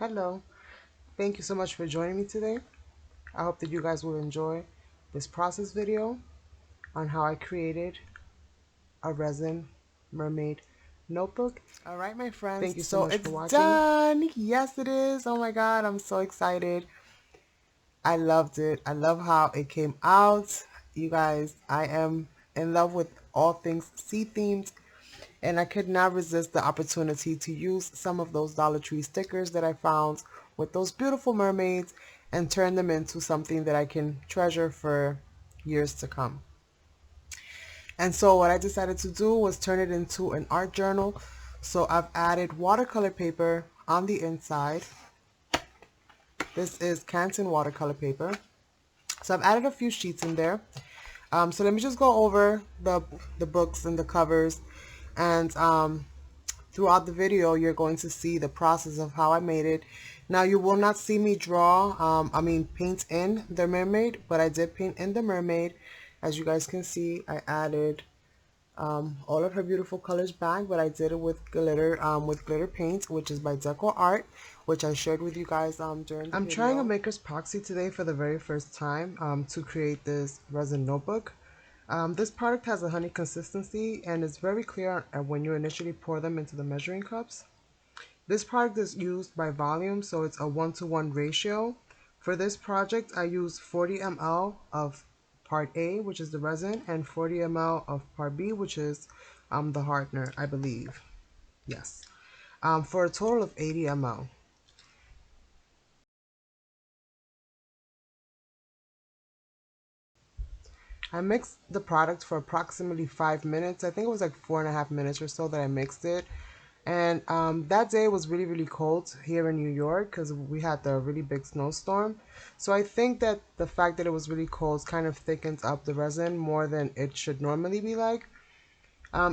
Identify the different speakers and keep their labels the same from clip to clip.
Speaker 1: Hello, thank you so much for joining me today. I hope that you guys will enjoy this process video on how I created a resin mermaid notebook. All right, my friends, thank you so much for watching. Done. Yes, it is. Oh my God, I'm so excited. I loved it. I love how it came out. You guys, I am in love with all things sea themed, and I could not resist the opportunity to use some of those Dollar Tree stickers that I found with those beautiful mermaids and turn them into something that I can treasure for years to come. And so what I decided to do was turn it into an art journal. So I've added watercolor paper on the inside. This is Canton watercolor paper. So I've added a few sheets in there. So let me just go over the books and the covers, and throughout the video you're going to see the process of how I made it. Now you will not see me draw, paint in the mermaid, but I did paint in the mermaid. As you guys can see, I added all of her beautiful colors back, but I did it with glitter paint, which is by Decoart, which I shared with you guys during the video. I'm trying a MakerPoxy today for the very first time to create this resin notebook. This product has a honey consistency and it's very clear when you initially pour them into the measuring cups. This product is used by volume, so it's a 1-to-1 ratio. For this project, I used 40 ml of part A, which is the resin, and 40 ml of part B, which is the hardener, I believe. Yes. For a total of 80 ml. I mixed the product for approximately 5 minutes. I think it was like 4.5 minutes or so that I mixed it. And that day was really, really cold here in New York because we had the really big snowstorm. So I think that the fact that it was really cold kind of thickens up the resin more than it should normally be like.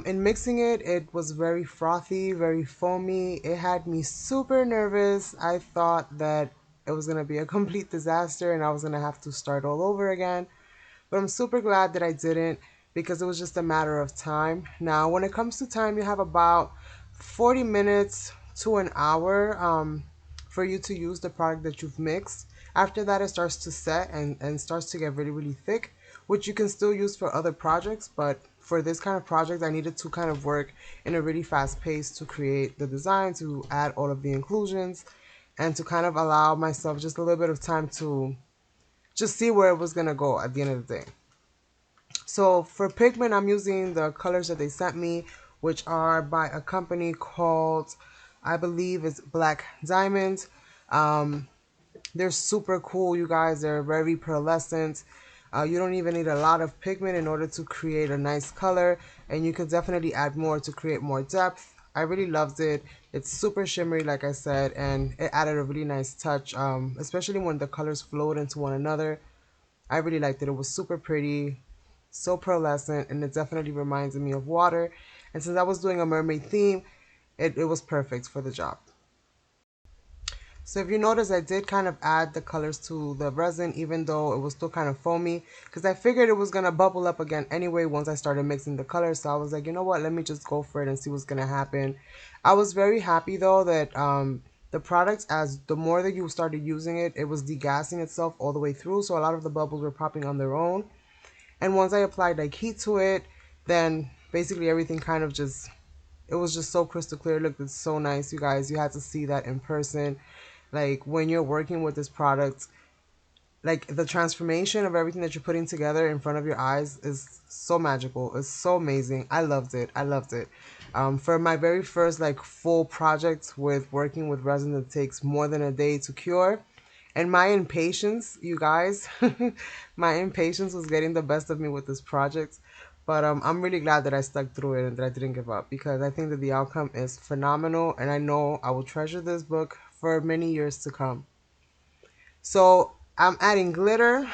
Speaker 1: In mixing it, it was very frothy, very foamy. It had me super nervous. I thought that it was going to be a complete disaster and I was going to have to start all over again. But I'm super glad that I didn't because it was just a matter of time. Now, when it comes to time, you have about 40 minutes to an hour for you to use the product that you've mixed. After that, it starts to set and starts to get really, really thick, which you can still use for other projects. But for this kind of project, I needed to kind of work in a really fast pace to create the design, to add all of the inclusions, and to kind of allow myself just a little bit of time to just see where it was going to go at the end of the day. So for pigment, I'm using the colors that they sent me, which are by a company called, I believe it's Black Diamond. They're super cool, you guys. They're very pearlescent. You don't even need a lot of pigment in order to create a nice color, and you can definitely add more to create more depth. I really loved it. It's super shimmery, like I said, and it added a really nice touch, especially when the colors flowed into one another. I really liked it. It was super pretty, so pearlescent, and it definitely reminded me of water. And since I was doing a mermaid theme, it was perfect for the job. So if you notice, I did kind of add the colors to the resin, even though it was still kind of foamy, because I figured it was going to bubble up again anyway once I started mixing the colors. So I was like, you know what, let me just go for it and see what's going to happen. I was very happy though that the product, as the more that you started using it, it was degassing itself all the way through. So a lot of the bubbles were popping on their own. And once I applied like heat to it, then basically everything kind of just, it was just so crystal clear. It looked so nice, you guys. You had to see that in person. Like when you're working with this product, like the transformation of everything that you're putting together in front of your eyes is so magical. It's so amazing. I loved it. I loved it. For my very first like full project with working with resin that takes more than a day to cure, and my impatience, you guys, my impatience was getting the best of me with this project. But I'm really glad that I stuck through it and that I didn't give up because I think that the outcome is phenomenal, and I know I will treasure this book for many years to come. So I'm adding glitter.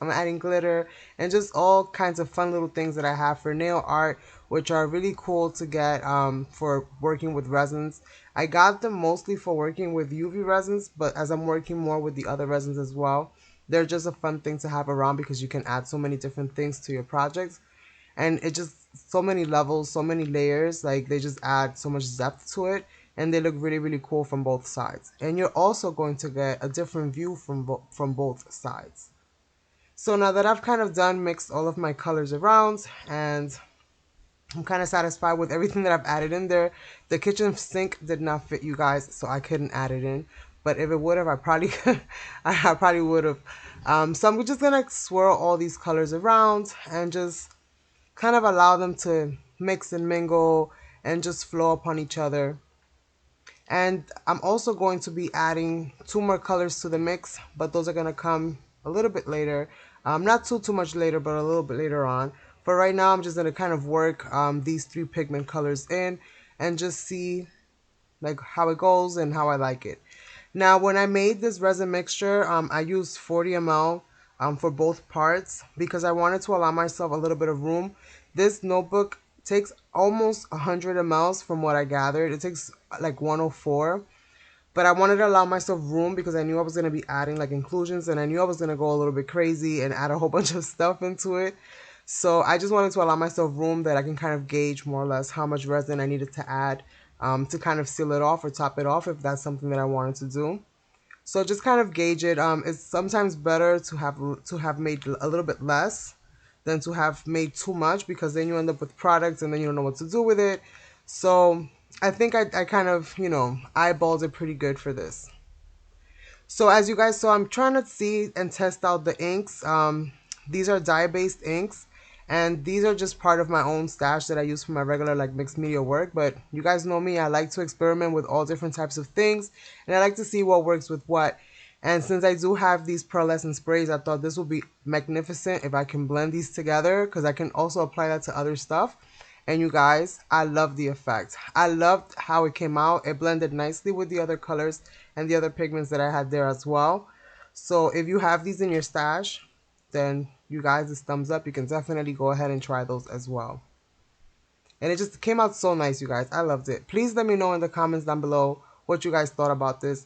Speaker 1: I'm adding glitter and just all kinds of fun little things that I have for nail art, which are really cool to get for working with resins. I got them mostly for working with UV resins, but as I'm working more with the other resins as well, they're just a fun thing to have around because you can add so many different things to your projects. And it just, so many levels, so many layers, like they just add so much depth to it. and they look really, really cool from both sides. And you're also going to get a different view from both sides. So now that I've kind of done mixed all of my colors around, and I'm kind of satisfied with everything that I've added in there. The kitchen sink did not fit, you guys, so I couldn't add it in. But if it would have, I probably I probably would have. So I'm just gonna swirl all these colors around and just kind of allow them to mix and mingle and just flow upon each other. And I'm also going to be adding two more colors to the mix, but those are going to come a little bit later. Not too much later, but a little bit later on. For right now, I'm just going to kind of work these three pigment colors in and just see like how it goes and how I like it. Now, when I made this resin mixture, I used 40 ml for both parts because I wanted to allow myself a little bit of room. This notebook takes almost 100 mLs from what I gathered. It takes like 104. But I wanted to allow myself room because I knew I was going to be adding like inclusions, and I knew I was going to go a little bit crazy and add a whole bunch of stuff into it. So I just wanted to allow myself room that I can kind of gauge more or less how much resin I needed to add to kind of seal it off or top it off if that's something that I wanted to do. So just kind of gauge it. It's sometimes better to have made a little bit less than to have made too much, because then you end up with products and then you don't know what to do with it. So I think I kind of, eyeballed it pretty good for this. So as you guys saw, I'm trying to see and test out the inks. These are dye-based inks, and these are just part of my own stash that I use for my regular like mixed media work. But you guys know me, I like to experiment with all different types of things, and I like to see what works with what. And since I do have these pearlescent sprays, I thought this would be magnificent if I can blend these together, because I can also apply that to other stuff. And you guys, I love the effect. I loved how it came out. It blended nicely with the other colors and the other pigments that I had there as well. So if you have these in your stash, then you guys, it's thumbs up. You can definitely go ahead and try those as well. And it just came out so nice, you guys. I loved it. Please let me know in the comments down below what you guys thought about this.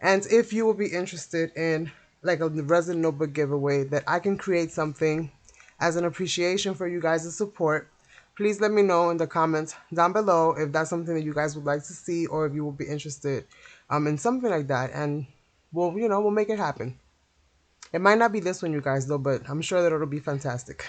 Speaker 1: And if you would be interested in like a resin notebook giveaway that I can create something as an appreciation for you guys' support, please let me know in the comments down below if that's something that you guys would like to see, or if you would be interested in something like that. And we'll make it happen. It might not be this one, you guys, though, but I'm sure that it'll be fantastic.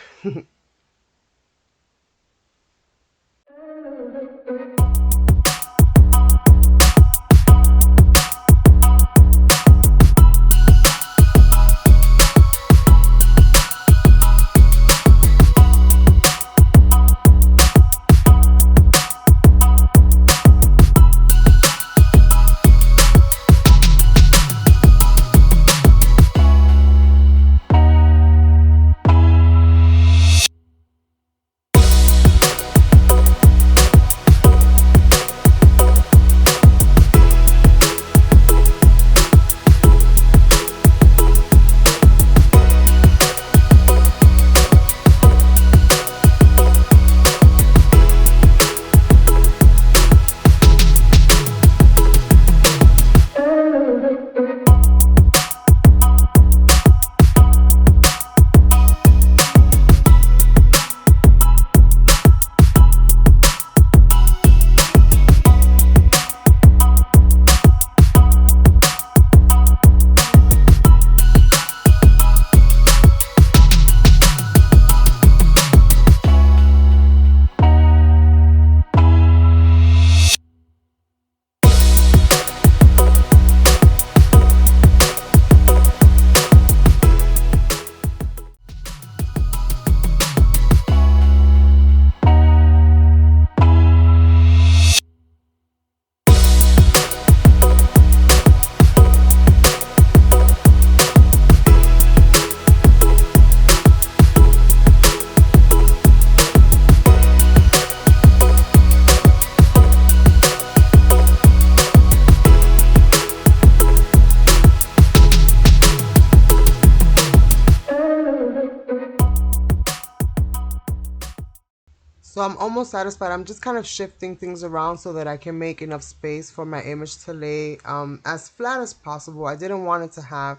Speaker 1: So I'm almost satisfied. I'm just kind of shifting things around so that I can make enough space for my image to lay as flat as possible. I didn't want it to have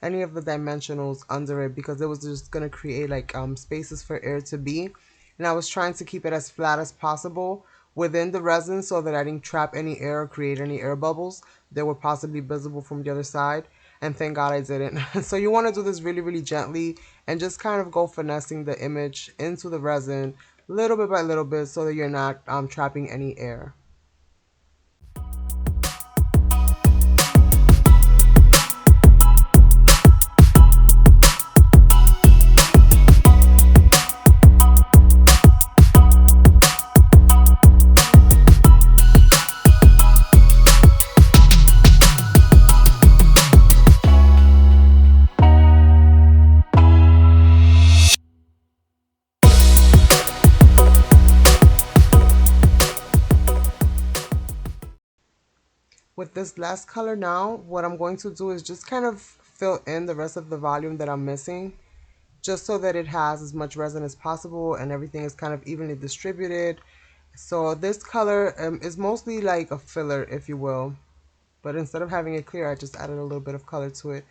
Speaker 1: any of the dimensionals under it because it was just going to create like spaces for air to be. And I was trying to keep it as flat as possible within the resin so that I didn't trap any air or create any air bubbles that were possibly visible from the other side. And thank God I didn't. So you want to do this really, really gently and just kind of go finessing the image into the resin little bit by little bit so that you're not trapping any air. With this last color now, what I'm going to do is just kind of fill in the rest of the volume that I'm missing, just so that it has as much resin as possible and everything is kind of evenly distributed. So this color is mostly like a filler, if you will, but instead of having it clear, I just added a little bit of color to it.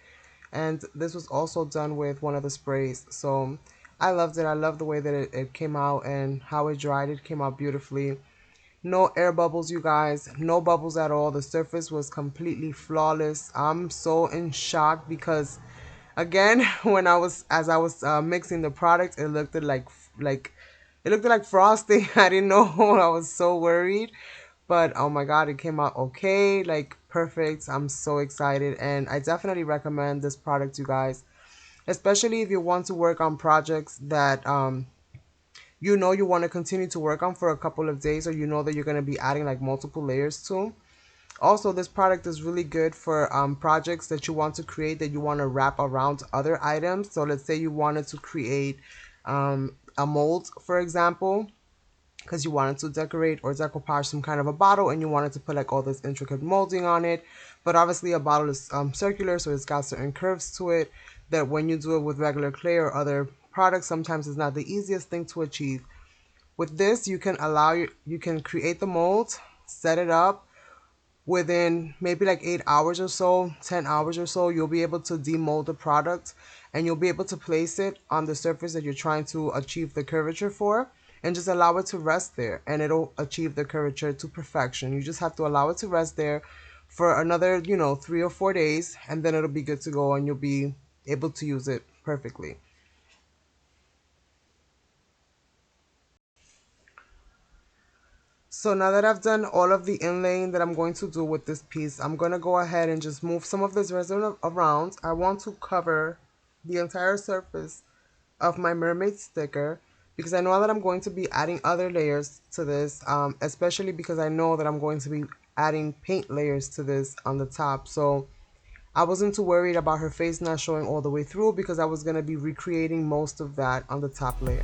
Speaker 1: And this was also done with one of the sprays, so I loved it. I love the way that it came out and how it dried. It came out beautifully. No air bubbles, you guys. No bubbles at all. The surface was completely flawless. I'm so in shock because, again, as I was mixing the product, it looked like frosting. I didn't know. I was so worried, but oh my God, it came out okay, like perfect. I'm so excited, and I definitely recommend this product, you guys, especially if you want to work on projects that you know you want to continue to work on for a couple of days, or you know that you're going to be adding like multiple layers to. Also, this product is really good for projects that you want to create that you want to wrap around other items. So let's say you wanted to create a mold, for example, because you wanted to decorate or decoupage some kind of a bottle and you wanted to put like all this intricate molding on it. But obviously a bottle is circular, so it's got certain curves to it that when you do it with regular clay or other products, sometimes it's not the easiest thing to achieve. With this, you can you can create the mold, set it up. Within maybe like 8 hours or so, 10 hours or so, you'll be able to demold the product and you'll be able to place it on the surface that you're trying to achieve the curvature for, and just allow it to rest there and it'll achieve the curvature to perfection. You just have to allow it to rest there for another, 3 or 4 days, and then it'll be good to go and you'll be able to use it perfectly. So now that I've done all of the inlaying that I'm going to do with this piece, I'm going to go ahead and just move some of this resin around. I want to cover the entire surface of my mermaid sticker because I know that I'm going to be adding other layers to this, especially because I know that I'm going to be adding paint layers to this on the top. So I wasn't too worried about her face not showing all the way through because I was going to be recreating most of that on the top layer.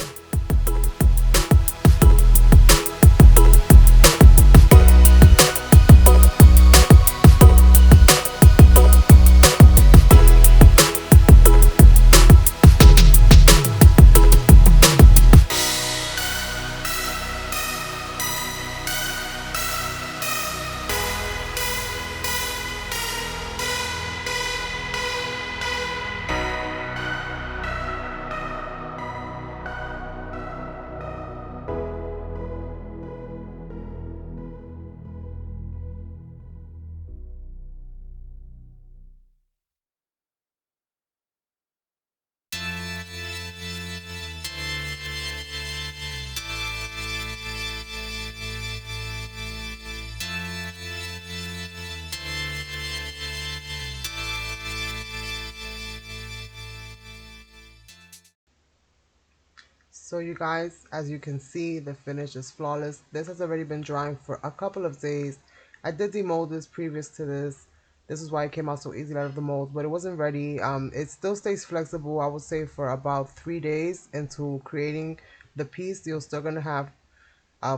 Speaker 1: So you guys, as you can see, the finish is flawless. This has already been drying for a couple of days. I did demold this previous to this. This is why it came out so easy out of the mold, but it wasn't ready. It still stays flexible, I would say, for about 3 days into creating the piece. You're still going to have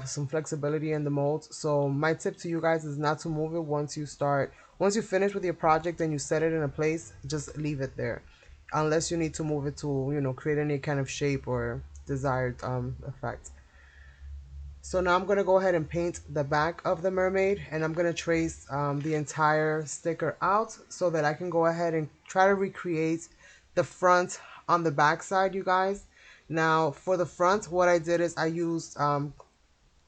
Speaker 1: some flexibility in the mold. So my tip to you guys is not to move it once you finish with your project and you set it in a place, just leave it there. Unless you need to move it to, create any kind of shape or desired effect. So now I'm going to go ahead and paint the back of the mermaid, and I'm going to trace the entire sticker out so that I can go ahead and try to recreate the front on the back side, you guys. Now for the front, what I did is I used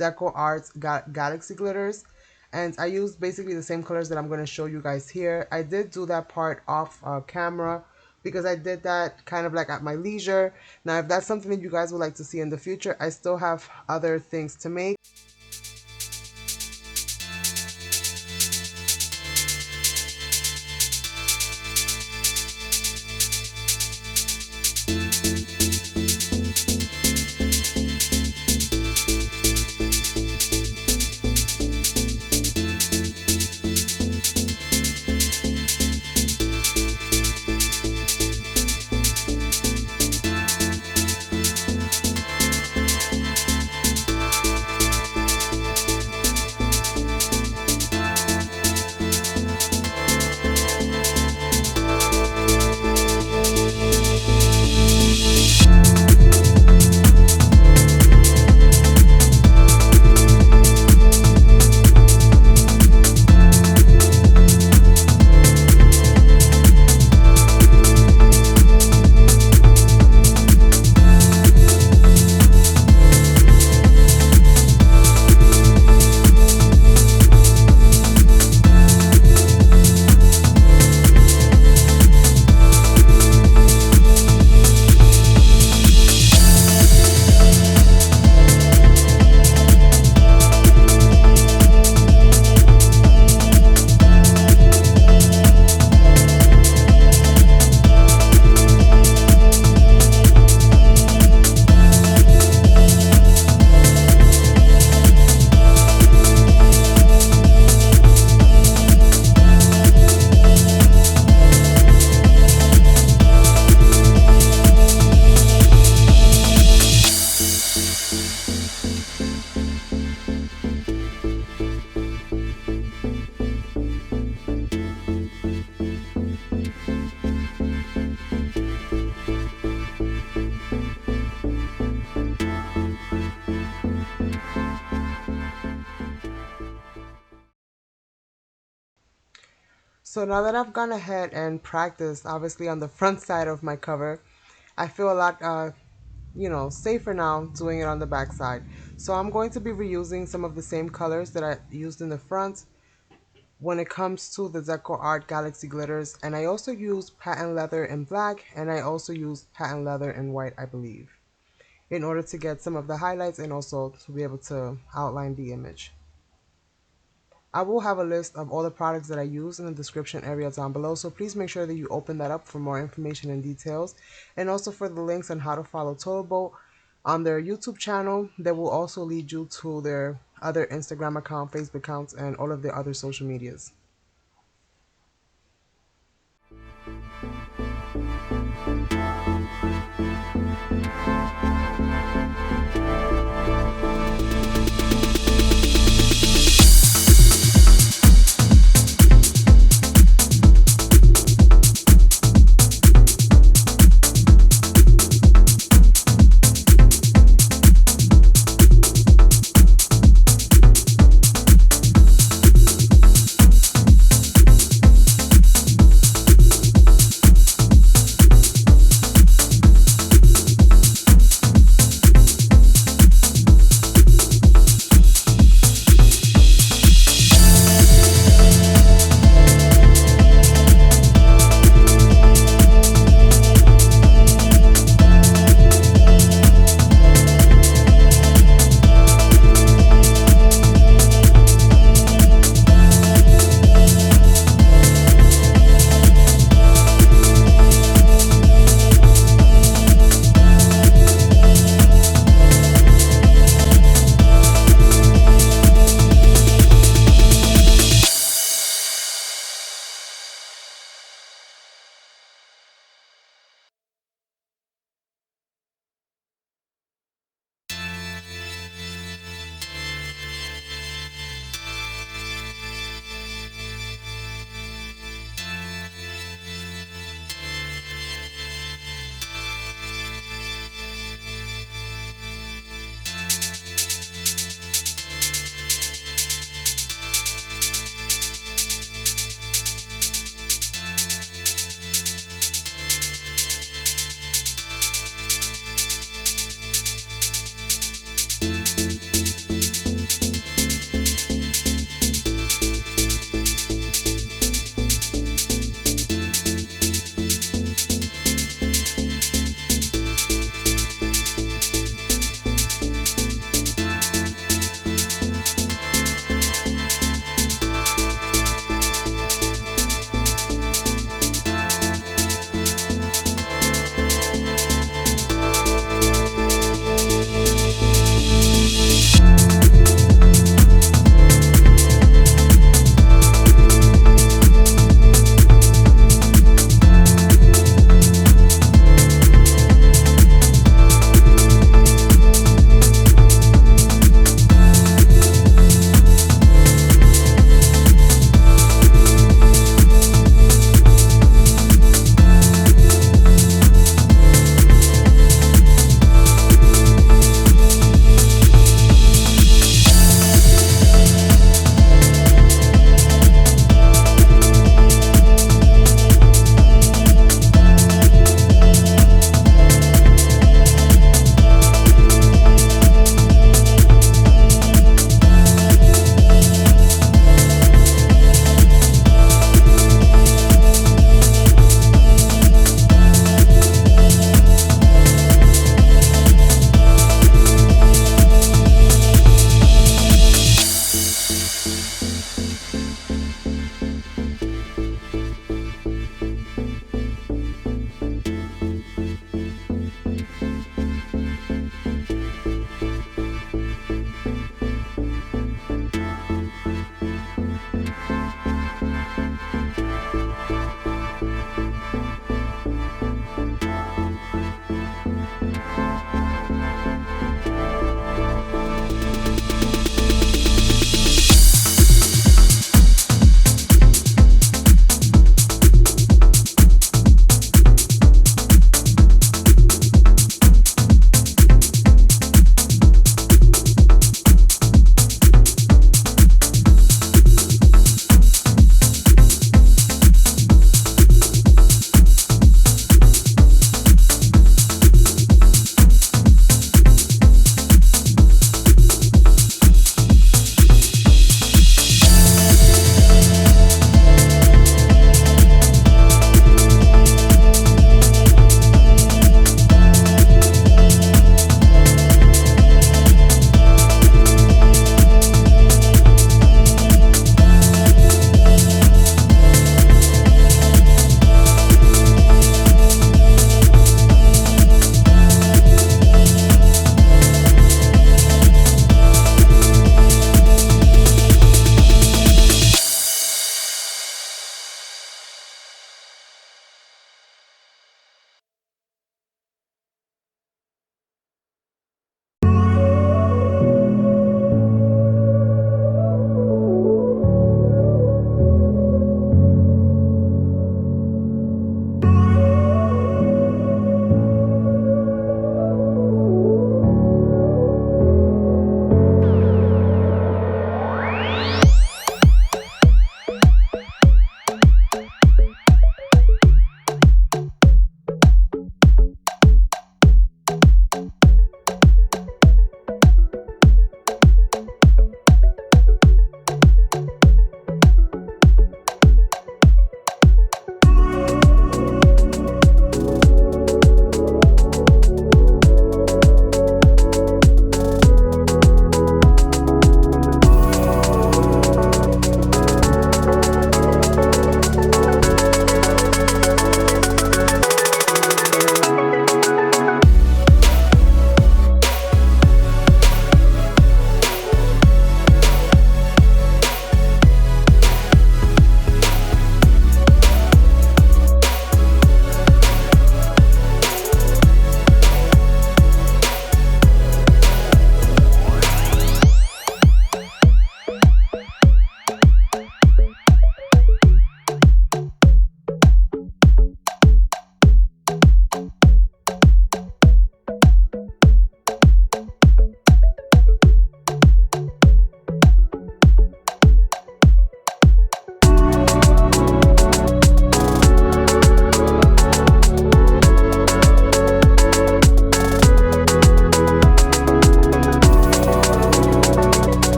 Speaker 1: Decoart Galaxy glitters. And I used basically the same colors that I'm going to show you guys here. I did do that part off camera because I did that kind of like at my leisure. Now, if that's something that you guys would like to see in the future, I still have other things to make. So now that I've gone ahead and practiced, obviously on the front side of my cover, I feel a lot, safer now doing it on the back side. So I'm going to be reusing some of the same colors that I used in the front when it comes to the Decoart Galaxy glitters. And I also used patent leather in black, and I also used patent leather in white, I believe, in order to get some of the highlights and also to be able to outline the image. I will have a list of all the products that I use in the description area down below, so please make sure that you open that up for more information and details, and also for the links on how to follow TotalBoat on their YouTube channel. That will also lead you to their other Instagram account, Facebook accounts, and all of their other social medias.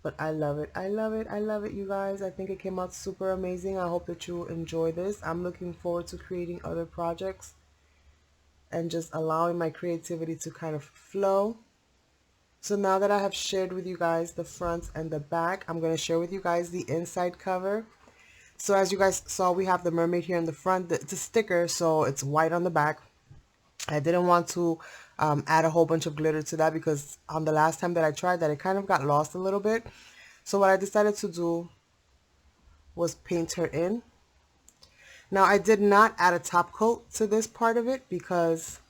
Speaker 1: But I love it. I love it. I love it, you guys. I think it came out super amazing. I hope that you enjoy this. I'm looking forward to creating other projects and just allowing my creativity to kind of flow. So now that I have shared with you guys the front and the back, I'm going to share with you guys the inside cover. So as you guys saw, we have the mermaid here in the front. It's a sticker, so it's white on the back. I didn't want to add a whole bunch of glitter to that because on the last time that I tried that, it kind of got lost a little bit. So what I decided to do was paint her in. Now I did not add a top coat to this part of it because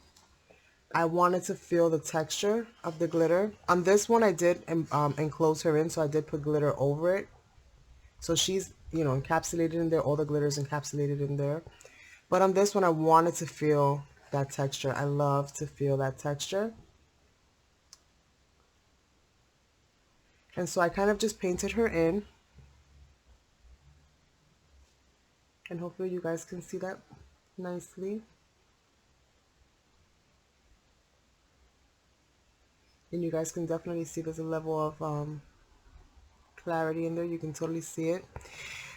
Speaker 1: I wanted to feel the texture of the glitter. On this one I did enclose her in, so I did put glitter over it. So she's, you know, encapsulated in there. All the glitter is encapsulated in there. But on this one I wanted to feel that texture. I love to feel that texture. And so I kind of just painted her in. And hopefully you guys can see that nicely. And you guys can definitely see there's a level of clarity in there. You can totally see it.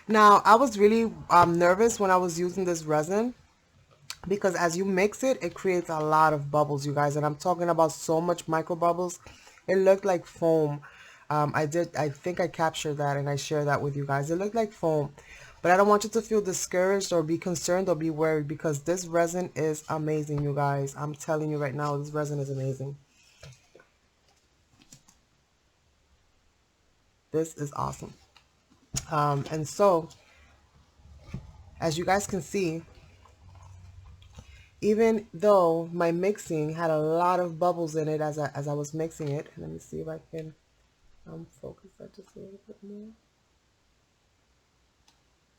Speaker 1: Now, I was really nervous when I was using this resin because as you mix it, it creates a lot of bubbles, you guys. And I'm talking about so much micro bubbles. It looked like foam. I think I captured that and I shared that with you guys. It looked like foam. But I don't want you to feel discouraged or be concerned or be worried because this resin is amazing, you guys. I'm telling you right now, this resin is amazing. This is awesome. And so, as you guys can see, even though my mixing had a lot of bubbles in it as I was mixing it, let me see if I can focus that just a little bit more.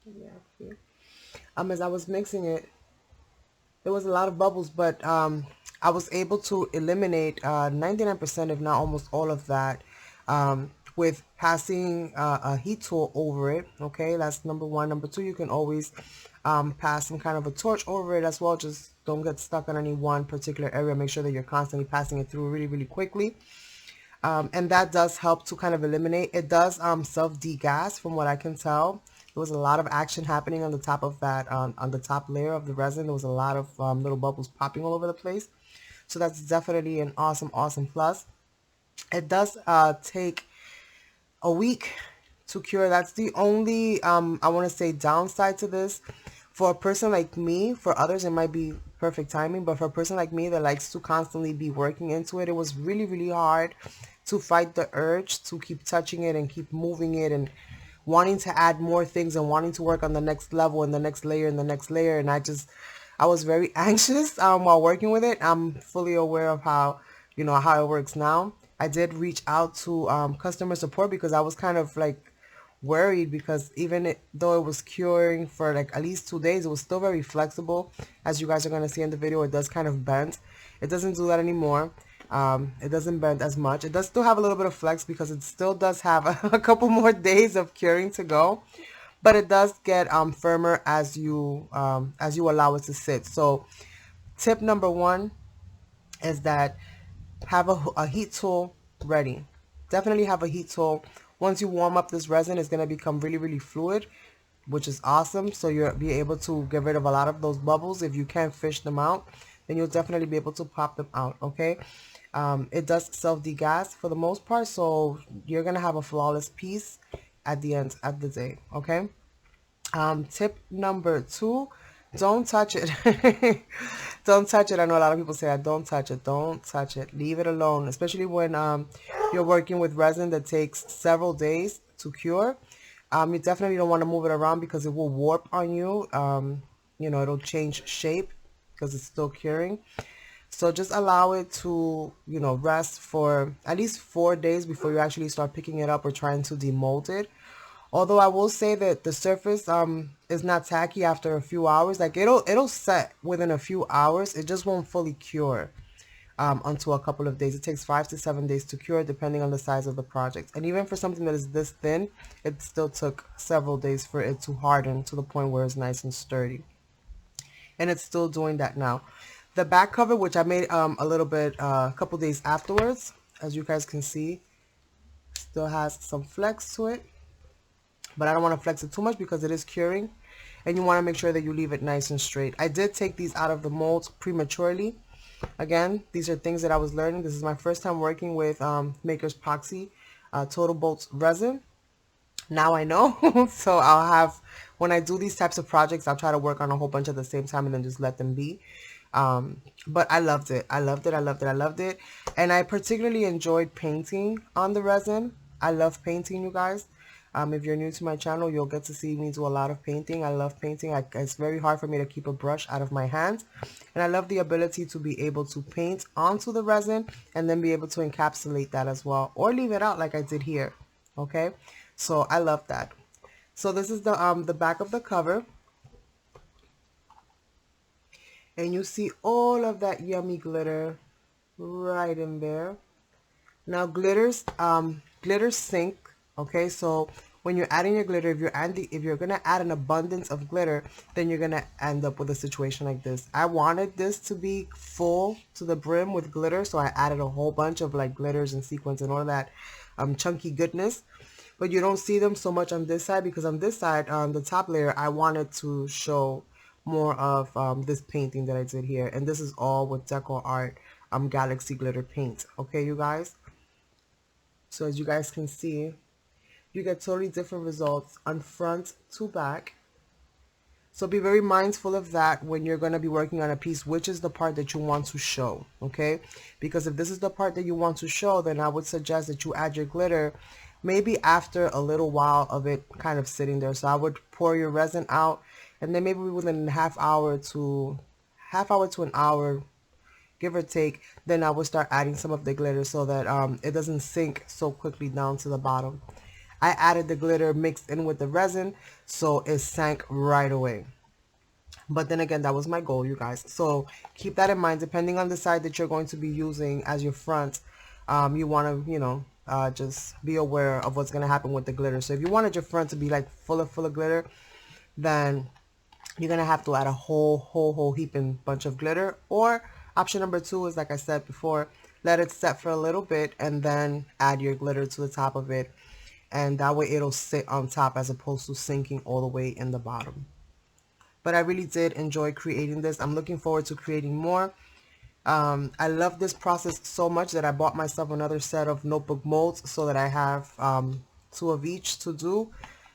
Speaker 1: Yeah, here. As I was mixing it, there was a lot of bubbles, but I was able to eliminate 99%, if not almost all of that, with passing a heat tool over it. Okay, that's number one. Number two, you can always pass some kind of a torch over it as well. Just don't get stuck on any one particular area. Make sure that you're constantly passing it through really, really quickly. And that does help to kind of eliminate. It does self-degas from what I can tell. There was a lot of action happening on the top of that, on the top layer of the resin. There was a lot of little bubbles popping all over the place. So that's definitely an awesome, awesome plus. It does take a week to cure. That's the only, I want to say, downside to this. For a person like me, for others, it might be perfect timing. But for a person like me that likes to constantly be working into it, it was really, really hard to fight the urge to keep touching it and keep moving it and wanting to add more things and wanting to work on the next level and the next layer and the next layer. And I was very anxious while working with it. I'm fully aware of how, how it works now. I did reach out to customer support because I was kind of like worried because though it was curing for like at least 2 days, it was still very flexible. As you guys are going to see in the video, it does kind of bend. It doesn't do that anymore. It doesn't bend as much. It does still have a little bit of flex because it still does have a couple more days of curing to go, but it does get firmer as you allow it to sit. So tip number one is that have a heat tool ready. Definitely have a heat tool. Once you warm up this resin, it's going to become really, really fluid, which is awesome. So you'll be able to get rid of a lot of those bubbles. If you can't fish them out, then you'll definitely be able to pop them out, okay? It does self-degas for the most part, so you're going to have a flawless piece at the end of the day, okay? Tip number two, don't touch it. Don't touch it. I know a lot of people say that. Don't touch it. Don't touch it. Leave it alone, especially when you're working with resin that takes several days to cure. You definitely don't want to move it around because it will warp on you. It'll change shape because it's still curing. So just allow it to, rest for at least 4 days before you actually start picking it up or trying to demold it. Although I will say that the surface is not tacky after a few hours. Like it'll set within a few hours. It just won't fully cure until a couple of days. It takes 5 to 7 days to cure depending on the size of the project. And even for something that is this thin, it still took several days for it to harden to the point where it's nice and sturdy. And it's still doing that now. The back cover, which I made a couple days afterwards, as you guys can see, still has some flex to it. But I don't want to flex it too much because it is curing, and you want to make sure that you leave it nice and straight. I did take these out of the mold prematurely. Again, these are things that I was learning. This is my first time working with MakerPoxy, TotalBoat resin. Now I know. So when I do these types of projects, I'll try to work on a whole bunch at the same time and then just let them be. But I loved it. I loved it. I loved it. I loved it. And I particularly enjoyed painting on the resin. I love painting, you guys. If you're new to my channel, you'll get to see me do a lot of painting. I love painting. It's very hard for me to keep a brush out of my hands. And I love the ability to be able to paint onto the resin and then be able to encapsulate that as well. Or leave it out like I did here. Okay? So I love that. So this is the back of the cover. And you see all of that yummy glitter right in there. Now glitters sink. Okay, so when you're adding your glitter, if you're gonna add an abundance of glitter, then you're gonna end up with a situation like this. I wanted this to be full to the brim with glitter, so I added a whole bunch of like glitters and sequins and all that chunky goodness. But you don't see them so much on this side because on this side, on the top layer, I wanted to show more of this painting that I did here, and this is all with Decoart Galaxy glitter paint. Okay, you guys. So as you guys can see, you get totally different results on front to back. So be very mindful of that when you're going to be working on a piece, which is the part that you want to show, okay? Because if this is the part that you want to show, then I would suggest that you add your glitter maybe after a little while of it kind of sitting there. So I would pour your resin out, and then maybe within a half hour to an hour, give or take, then I would start adding some of the glitter so that it doesn't sink so quickly down to the bottom. I added the glitter mixed in with the resin, so it sank right away. But then again, that was my goal, you guys. So keep that in mind. Depending on the side that you're going to be using as your front, you want to, just be aware of what's going to happen with the glitter. So if you wanted your front to be like full of glitter, then you're going to have to add a whole heaping bunch of glitter. Or option number two is, like I said before, let it set for a little bit and then add your glitter to the top of it. And that way it'll sit on top as opposed to sinking all the way in the bottom. But I really did enjoy creating this. I'm looking forward to creating more. I love this process so much that I bought myself another set of notebook molds so that I have 2 of each to do.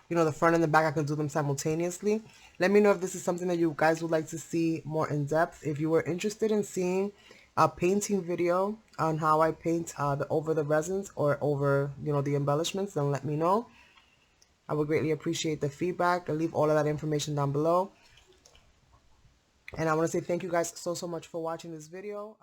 Speaker 1: The front and the back, I can do them simultaneously. Let me know if this is something that you guys would like to see more in depth. If you were interested in seeing a painting video on how I paint over the resins or over, the embellishments, then let me know. I would greatly appreciate the feedback. I'll leave all of that information down below. And I want to say thank you guys so much for watching this video.